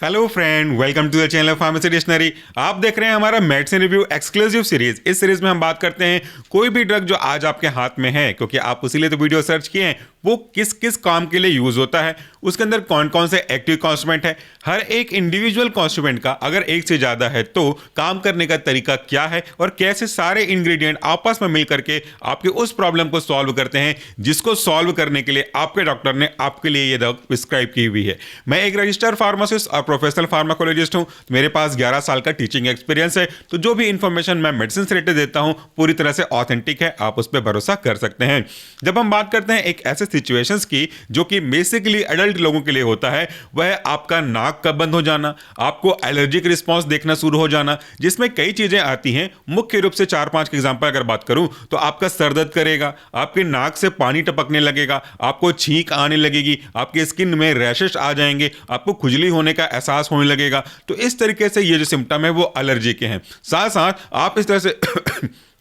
Hello friend, welcome to the channel pharmacy dictionary. आप देख रहे हैं हमारा मेडिसिन रिव्यू एक्सक्लूसिव सीरीज। इस सीरीज में हम बात करते हैं कोई भी ड्रग जो आज आपके हाथ में है, क्योंकि आप उसीलिए तो वीडियो सर्च किए हैं, वो किस किस काम के लिए यूज होता है, उसके अंदर कौन कौन से एक्टिव कॉन्स्टिट्यूएंट है, हर एक इंडिविजुअल कॉन्स्टिट्यूएंट का अगर एक से ज्यादा है तो काम करने का तरीका क्या है, और कैसे सारे इंग्रेडिएंट आपस में मिल करके आपके उस प्रॉब्लम को सॉल्व करते हैं जिसको सॉल्व करने के लिए आपके डॉक्टर ने आपके लिए ये दवा प्रिस्क्राइब की हुई है। मैं एक रजिस्टर्ड फार्मासिस्ट और प्रोफेशनल फार्माकोलॉजिस्ट हूं। मेरे पास 11 साल का टीचिंग एक्सपीरियंस है, तो जो भी इंफॉर्मेशन मैं मेडिसिन से रिलेटेड देता हूं पूरी तरह से ऑथेंटिक है, आप उस पर भरोसा कर सकते हैं। जब हम बात करते हैं एक ऐसे सिचुएशंस की जो कि बेसिकली एडल्ट लोगों के लिए होता है, वह आपका नाक का बंद हो जाना, आपको एलर्जिक रिस्पॉन्स देखना शुरू हो जाना, जिसमें कई चीजें आती हैं। मुख्य रूप से 4-5 के एग्जांपल अगर बात करूं तो आपका सर दर्द करेगा, आपके नाक से पानी टपकने लगेगा, आपको छींक आने लगेगी, आपके स्किन में रैशेस आ जाएंगे, आपको खुजली होने का एहसास होने लगेगा। तो इस तरीके से ये जो सिम्टम है वो एलर्जी के हैं। साथ साथ आप इस तरह से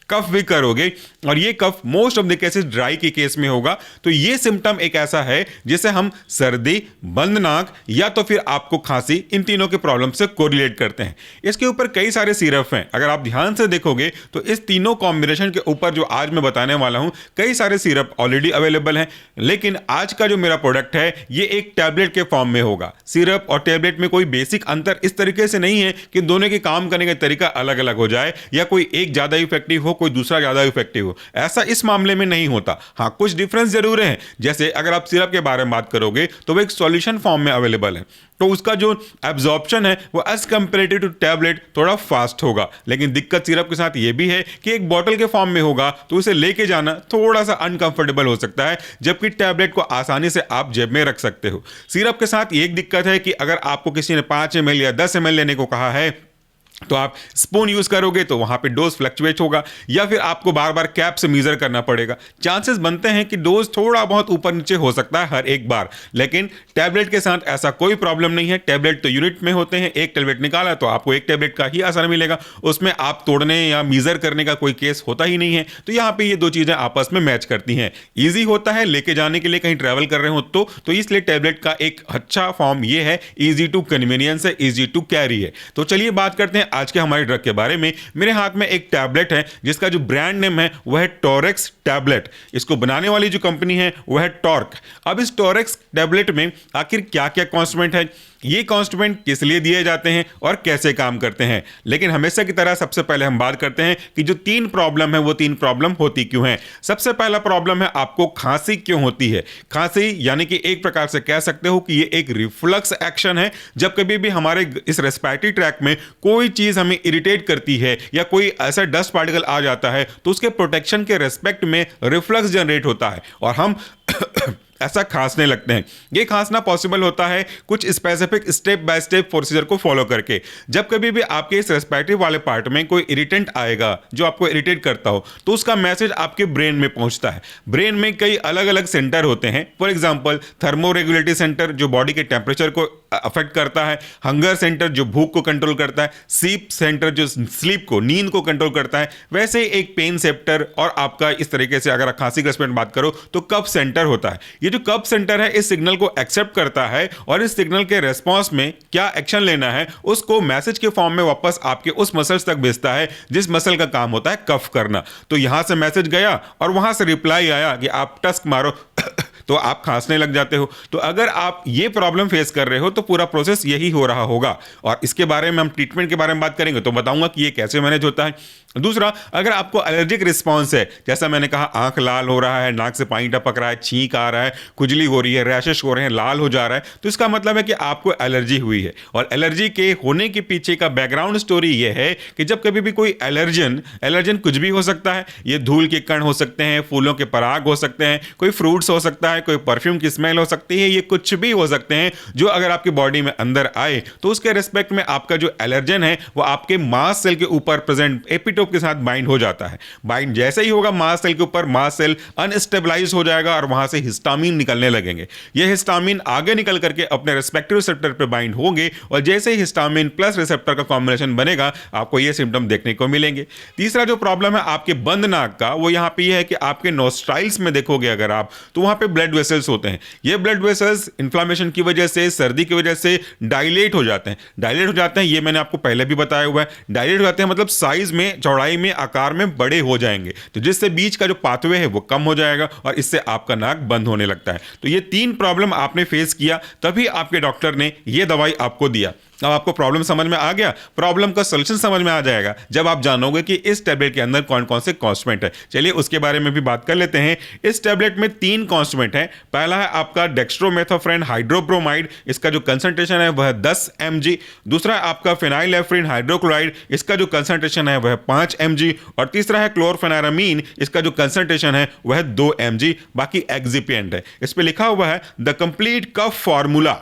कफ भी करोगे, और ये cough most of the cases dry के केस में होगा। तो ये सिम्टम एक ऐसा है जिसे हम सर्दी, बंद नाक या तो फिर आपको खांसी, इन तीनों के प्रॉब्लम से कोरिलेट करते हैं। इसके ऊपर कई सारे सिरप हैं। अगर आप ध्यान से देखोगे तो इस तीनों कॉम्बिनेशन के ऊपर जो आज मैं बताने वाला हूं, कई सारे सिरप ऑलरेडी अवेलेबल हैं। लेकिन आज का जो मेरा प्रोडक्ट है ये एक टैबलेट के फॉर्म में होगा। सिरप और टैबलेट में कोई बेसिक अंतर इस तरीके से नहीं है कि दोनों के काम करने का तरीका अलग अलग हो जाए, या कोई एक ज्यादा इफेक्टिव हो, कोई दूसरा ज्यादा इफेक्टिव हो। ऐसा इस मामले में नहीं होता। हाँ, कुछ डिफरेंस जरूर है। जैसे अगर आप सिरप के बारे में बात करोगे तो वो एक सॉल्यूशन फॉर्म में अवेलेबल है, तो उसका जो एब्जॉर्प्शन है वो एज कंपेरेटिव टू टैबलेट थोड़ा फास्ट होगा। लेकिन दिक्कत सिरप के साथ ये भी है कि एक बॉटल के फॉर्म में होगा तो उसे लेके जाना थोड़ा सा अनकंफर्टेबल हो सकता है, जबकि टैबलेट को आसानी से आप जेब में रख सकते हो। सिरप के साथ एक दिक्कत है कि अगर आपको किसी ने 5 ml या 10 ml लेने को कहा है तो आप स्पून यूज करोगे तो वहां पे डोज फ्लक्चुएट होगा, या फिर आपको बार बार कैप से मेजर करना पड़ेगा। चांसेस बनते हैं कि डोज थोड़ा बहुत ऊपर नीचे हो सकता है हर एक बार। लेकिन टैबलेट के साथ ऐसा कोई प्रॉब्लम नहीं है। टैबलेट तो यूनिट में होते हैं, एक टैबलेट निकाला तो आपको एक टैबलेट का ही असर मिलेगा, उसमें आप तोड़ने या मेजर करने का कोई केस होता ही नहीं है। तो यहाँ पे ये दो चीजें आपस में मैच करती हैं। ईजी होता है लेके जाने के लिए, कहीं ट्रैवल कर रहे हो तो इसलिए टैबलेट का एक अच्छा फॉर्म ये है, ईजी टू कन्वीनियंस है, ईजी टू कैरी है। तो चलिए बात करते हैं आज के हमारे ड्रग के बारे में। मेरे हाथ में एक टैबलेट है जिसका जो ब्रांड नेम है वह है टॉरेक्स टैबलेट। इसको बनाने वाली जो कंपनी है वह है टॉर्क। अब इस टॉरेक्स टैबलेट में आखिर क्या क्या कॉन्स्टिट्यूएंट है, ये कॉन्स्टिट्यूएंट किस लिए दिए जाते हैं और कैसे काम करते हैं। लेकिन हमेशा की तरह सबसे पहले हम बात करते हैं कि जो 3 प्रॉब्लम है वो 3 प्रॉब्लम होती क्यों है। सबसे पहला प्रॉब्लम है आपको खांसी क्यों होती है। खांसी यानी कि एक प्रकार से कह सकते हो कि ये एक रिफ्लक्स एक्शन है। जब कभी भी हमारे इस रेस्पिरेटरी ट्रैक्ट में कोई चीज हमें इरिटेट करती है या कोई ऐसा डस्ट पार्टिकल आ जाता है तो उसके प्रोटेक्शन के रेस्पेक्ट में रिफ्लक्स जनरेट होता है और हम ऐसा खांसने लगते हैं। ये खांसना पॉसिबल होता है कुछ specific step by step procedure को फॉलो करके। जब कभी भी आपके इस रेस्पिरेटरी वाले पार्ट में कोई इरिटेंट आएगा जो आपको इरिटेट करता हो, तो उसका मैसेज आपके ब्रेन में पहुंचता है। ब्रेन में कई अलग अलग सेंटर होते हैं। फॉर एग्जांपल थर्मोरेगुलेटरी सेंटर जो बॉडी के टेम्परेचर को अफेक्ट करता है, हंगर सेंटर जो भूख को कंट्रोल करता है, स्लीप सेंटर जो स्लीप को, नींद को कंट्रोल करता है, वैसे एक पेन सेप्टर, और आपका इस तरीके से अगर आप खांसी ग्रस्त में बात करो तो कफ सेंटर होता है। ये जो कफ सेंटर है इस सिग्नल को एक्सेप्ट करता है और इस सिग्नल के रेस्पॉन्स में क्या एक्शन लेना है उसको मैसेज के फॉर्म में वापस आपके उस मसल्स तक भेजता है जिस मसल का काम होता है कफ करना। तो यहां से मैसेज गया और वहां से रिप्लाई आया कि आप टस्क मारो तो आप खांसने लग जाते हो। तो अगर आप ये प्रॉब्लम फेस कर रहे हो तो पूरा प्रोसेस यही हो रहा होगा। और इसके बारे में हम ट्रीटमेंट के बारे में बात करेंगे तो बताऊंगा कि ये कैसे मैनेज होता है। दूसरा, अगर आपको एलर्जिक रिस्पॉन्स है, जैसा मैंने कहा आंख लाल हो रहा है, नाक से पानी टपक रहा है, छींक आ रहा है, खुजली हो रही है, रैशेस हो रहे हैं, लाल हो जा रहा है, तो इसका मतलब है कि आपको एलर्जी हुई है। और एलर्जी के होने के पीछे का बैकग्राउंड स्टोरी ये है कि जब कभी भी कोई एलर्जन कुछ भी हो सकता है। ये धूल के कण हो सकते हैं, फूलों के पराग हो सकते हैं, कोई फ्रूट्स हो सकता है, कोई परफ्यूम की स्मेल हो सकती है, ये कुछ भी हो सकते हैं जो अगर आपकी बॉडी में अंदर आए तो उसके रिस्पेक्ट में आपका जो एलर्जन है वो आपके मास्ट सेल के ऊपर प्रेजेंट एपिटोप एपिटोप के साथ बाइंड हो जाता है। बाइंड जैसे ही होगा मास्ट सेल के ऊपर, मास्ट सेल अनस्टेबलाइज हो जाएगा और वहां से हिस्टामिन निकलने लगेंगे। ये हिस्टामिन आगे निकल करके अपने रेस्पेक्टिव रिसेप्टर पे बाइंड होंगे और जैसे ही हिस्टामिन प्लस रिसेप्टर का कॉम्बिनेशन बनेगा आपको ये सिम्टम देखने को मिलेंगे। तीसरा जो प्रॉब्लम है आपके बंद नाक का, वो यहाँ पे ये है कि आपके नोस्ट्राइल्स में देखोगे अगर आप, तो वहां पे ब्लड वेसल्स होते हैं। ये ब्लड वेसल्स इन्फ्लामेशन की वजह से, सर्दी की वजह से डायलेट हो जाते हैं। डायलेट हो जाते हैं, ये मैंने आपको पहले भी बताया हुआ है। डायलेट हो जाते हैं मतलब साइज में, चौड़ाई में, आकार में बड़े हो जाएंगे, तो जिससे बीच का जो पाथवे है वो कम हो जाएगा और इससे आपका नाक बंद होने लगता है। तो ये 3 प्रॉब्लम आपने फेस किया, तभी आपके डॉक्टर ने ये दवाई आपको दिया। अब आपको प्रॉब्लम समझ में आ गया, प्रॉब्लम का सॉल्यूशन समझ में आ जाएगा जब आप जानोगे कि इस टैबलेट के अंदर कौन कौन से कॉन्स्टिट्यूएंट है। चलिए उसके बारे में भी बात कर लेते हैं। इस टैबलेट में 3 कॉन्स्टिट्यूएंट है। पहला है आपका डेक्स्ट्रोमेथोफेन हाइड्रोब्रोमाइड, इसका जो कंसंट्रेशन है वह 10 mg। दूसरा है आपका फेनाइलेफ्रिन हाइड्रोक्लोराइड, इसका जो कंसंट्रेशन है वह 5 mg। और तीसरा है क्लोरफेनारामीन, इसका जो कंसंट्रेशन है वह 2 mg। बाकी एक्सिपिएंट है। इस पे लिखा हुआ है द कंप्लीट कफ फॉर्मूला,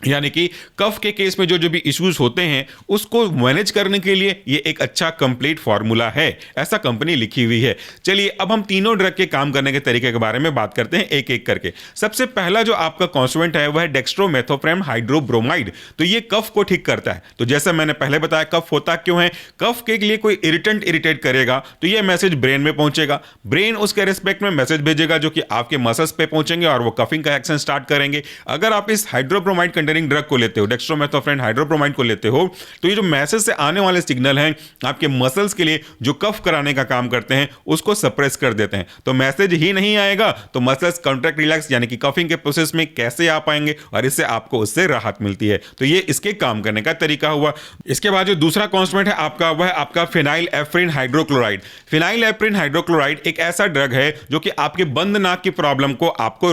यानी कि कफ के केस में जो भी इश्यूज होते हैं उसको मैनेज करने के लिए ये एक अच्छा कंप्लीट फार्मूला है, ऐसा कंपनी लिखी हुई है। चलिए अब हम तीनों ड्रग के काम करने के तरीके के बारे में बात करते हैं एक एक करके। सबसे पहला जो आपका कॉन्स्टिट्यूएंट है वह है डेक्स्ट्रोमेथोफेन हाइड्रोब्रोमाइड। तो ये कफ को ठीक करता है। तो जैसा मैंने पहले बताया कफ होता क्यों है, कफ के लिए कोई इरिटेंट इरिटेट करेगा तो ये मैसेज ब्रेन में पहुंचेगा, ब्रेन उसके रिस्पेक्ट में मैसेज भेजेगा जो कि आपके मसल्स पे पहुंचेंगे और वो कफिंग का एक्शन स्टार्ट करेंगे। अगर आप इस हाइड्रोब्रोमाइड ड्रग को लेते हो, डेक्स्ट्रोमेथोफेन हाइड्रोब्रोमाइड को लेते हो, तो ये जो मैसेज से आने वाले सिग्नल हैं आपके मसल्स के लिए जो कफ कराने का काम करते हैं उसको सप्रेस कर देते हैं। तो मैसेज ही नहीं आएगा तो मसल्स कॉन्ट्रैक्ट रिलैक्स यानी कि कफिंग के प्रोसेस में कैसे आ पाएंगे और इससे आपको उससे राहत मिलती है। तो ये इसके काम करने का तरीका हुआ। इसके बाद जो दूसरा कॉन्स्टिट्यूएंट है आपका वह आपका फेनाइलेफ्रिन हाइड्रोक्लोराइड। फेनाइलेफ्रिन हाइड्रोक्लोराइड एक ऐसा ड्रग है जो कि आपके बंद नाक की प्रॉब्लम को आपको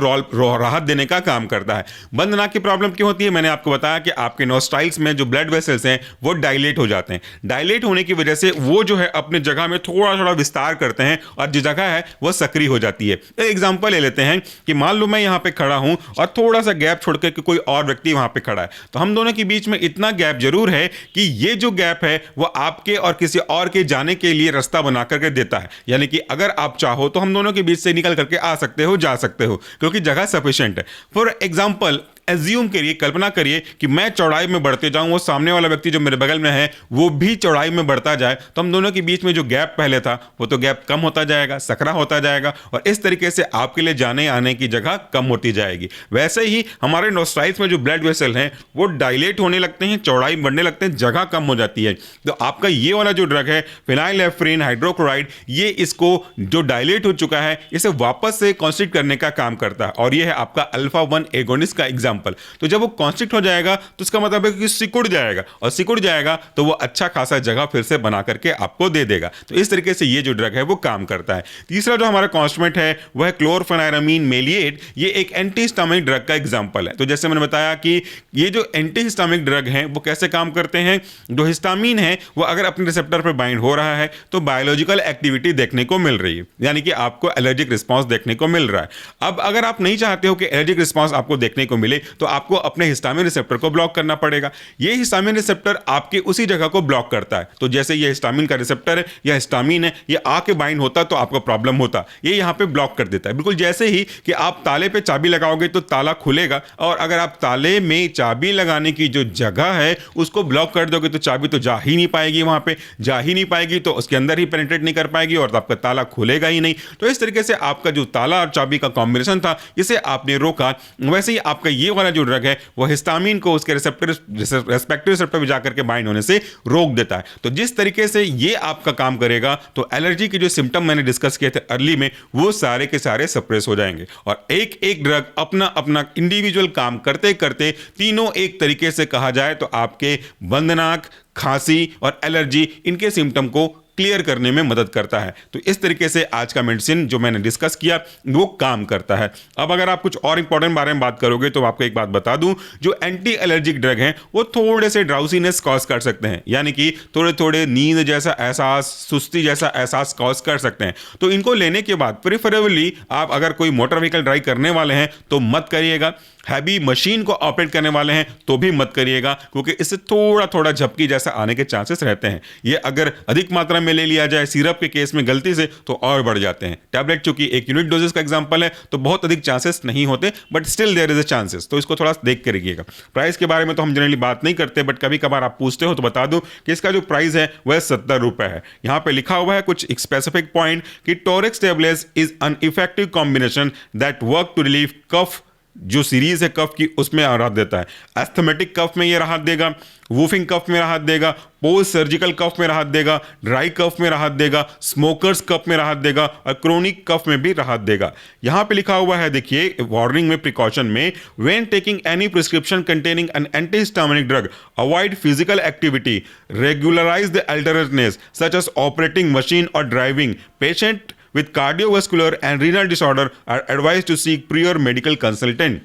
राहत देने का काम करता है। बंद नाक की प्रॉब्लम क्यों होती है, मैंने आपको बताया कि आपके नोस्ट्राइल्स में जो ब्लड वेसल्स हैं वो डायलेट हो जाते हैं। डायलेट होने की वजह से वो जो है अपने जगह में थोड़ा थोड़ा विस्तार करते हैं और जो जगह है वो सक्रिय हो जाती है। एक एग्जांपल ले लेते हैं कि मान लो मैं यहां पे खड़ा हूं और थोड़ा सा गैप छोड़कर के कोई और व्यक्ति वहां पे खड़ा है, तो हम दोनों के बीच में इतना गैप जरूर है कि ये जो गैप है वो आपके और किसी और के जाने के लिए रास्ता बना करके देता है। यानी कि अगर आप चाहो तो हम दोनों के बीच से निकल करके आ सकते हो, जा सकते हो, क्योंकि जगह सफिशिएंट है। फॉर एग्जाम्पल एज्यूम करिए, कल्पना करिए कि मैं चौड़ाई में बढ़ते जाऊं, वो सामने वाला व्यक्ति जो मेरे बगल में है वो भी चौड़ाई में बढ़ता जाए, तो हम दोनों के बीच में जो गैप पहले था वो तो गैप कम होता जाएगा, सकरा होता जाएगा और इस तरीके से आपके लिए जाने आने की जगह कम होती जाएगी। वैसे ही हमारे नोस्ट्राइल्स में जो ब्लड वेसल हैं वो डायलेट होने लगते हैं, चौड़ाई बढ़ने लगते हैं, जगह कम हो जाती है। तो आपका ये वाला जो ड्रग है फेनाइलेफ्रिन हाइड्रोक्लोराइड, ये इसको जो डायलेट हो चुका है इसे वापस से कॉन्स्ट्रिक्ट करने का काम करता है और ये है आपका अल्फा 1 एगोनिस्ट का एग्जाम्पल। तो जब वो कॉन्स्ट्रिक्ट हो जाएगा तो इसका मतलब है कि सिकुड़ जाएगा और सिकुड़ जाएगा तो वो अच्छा खासा जगह फिर से बना करके आपको दे देगा। तो इस तरीके से ये जो ड्रग है वो काम करता है। तीसरा जो हमारा कॉन्स्टिट्यूएंट है वह है क्लोरफेनारामीन मेलिएट। ये एक एंटीहिस्टामिक ड्रग का एग्जांपल है। तो जैसे मैंने बताया कि ये जो एंटीहिस्टामिक ड्रग हैं वो कैसे काम करते हैं, जो हिस्टामिन है वो अगर अपने रिसेप्टर पर बाइंड हो रहा है तो बायोलॉजिकल एक्टिविटी देखने को मिल रही है, यानी कि आपको एलर्जिक रिस्पॉन्स देखने को मिल रहा है। अब अगर आप नहीं चाहते हो कि एलर्जिक रिस्पॉन्स आपको देखने को मिले तो आपको अपने हिस्टामिन रिसेप्टर को ब्लॉक करना पड़ेगा। ये हिस्टामिन रिसेप्टर आपके उसी जगह को ब्लॉक करता है। तो जैसे ये हिस्टामिन का रिसेप्टर है या हिस्टामिन है, ये आके बाइंड होता तो आपको प्रॉब्लम होता, ये यहां पे ब्लॉक कर देता है। बिल्कुल जैसे ही कि आप ताले पे चाबी लगाओगे तो ताला खुलेगा और अगर आप ताले में चाबी लगाने की जो जगह है उसको ब्लॉक कर दोगे तो चाबी तो जा ही नहीं पाएगी, वहां पे जा ही नहीं पाएगी, तो उसके अंदर ही पेनिट्रेट नहीं कर पाएगी और आपका ताला खुलेगा ही नहीं। तो इस तरीके से आपका जो ताला और चाबी का कॉम्बिनेशन था इसे आपने रोका। वैसे ही आपका ये वाला जो ड्रग है वो हिस्टामिन को उसके रेस्पेक्टिव रिसेप्टर पे जाकर के बाइंड होने से रोक देता है। तो जिस तरीके से ये आपका काम करेगा तो एलर्जी के जो सिम्टम मैंने डिस्कस किए थे अर्ली में वो सारे के सारे सप्रेस हो जाएंगे और एक एक ड्रग अपना अपना इंडिविजुअल काम करते करते तीनों एक तरीके से कहा जाए तो आपके बंद नाक, खांसी और एलर्जी इनके सिम्टम को क्लियर करने में मदद करता है। तो इस तरीके से आज का मेडिसिन जो मैंने डिस्कस किया वो काम करता है। अब अगर आप कुछ और इंपॉर्टेंट बारे में बात करोगे तो आपको एक बात बता दूं, जो एंटी एलर्जिक ड्रग हैं वो थोड़े से ड्राउसीनेस कॉज कर सकते हैं, यानी कि थोड़े थोड़े नींद जैसा एहसास, सुस्ती जैसा एहसास कॉज कर सकते हैं। तो इनको लेने के बाद प्रेफरेबली आप अगर कोई मोटर व्हीकल ड्राइव करने वाले हैं तो मत करिएगा, हैवी मशीन को ऑपरेट करने वाले हैं तो भी मत करिएगा, क्योंकि इससे थोड़ा थोड़ा झपकी जैसा आने के चांसेस रहते हैं। ये अगर अधिक मात्रा में में ले लिया जाए सिरप के केस में गलती से तो और बढ़ जाते हैं। टैबलेट चूंकि एक यूनिट डोजेस का एग्जांपल है तो बहुत अधिक चांसेस नहीं होते, but still there is a chances, तो इसको थोड़ा देख के रखिएगा। प्राइस के बारे में तो हम जनरली बात नहीं करते, बट कभी कभार आप पूछते हो तो बता दूं कि इसका जो प्राइस है वह 70 रुपए है। यहां पे लिखा हुआ है कुछ स्पेसिफिक पॉइंट कि Torex tablets is an effective combination that work to relieve cough, जो सीरीज है कफ की उसमें राहत देता है। एस्थमेटिक कफ में ये राहत देगा, वूफिंग कफ में राहत देगा, पोस्ट सर्जिकल कफ में राहत देगा, ड्राई कफ में राहत देगा, स्मोकर्स कफ में राहत देगा और क्रोनिक कफ में भी राहत देगा। यहां पे लिखा हुआ है देखिए वार्निंग में, प्रिकॉशन में, when taking any prescription containing an antihistaminic drug avoid physical activity, regularize the alternateness such as operating machine और driving. Patient with cardiovascular and renal disorder are advised to seek prior medical consultant।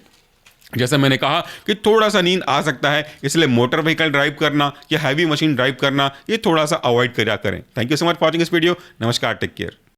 जैसे मैंने कहा कि थोड़ा सा नींद आ सकता है, इसलिए मोटर व्हीकल ड्राइव करना या हैवी मशीन ड्राइव करना ये थोड़ा सा अवॉइड करा करें। Thank you so much for watching this video. नमस्कार, टेक केयर।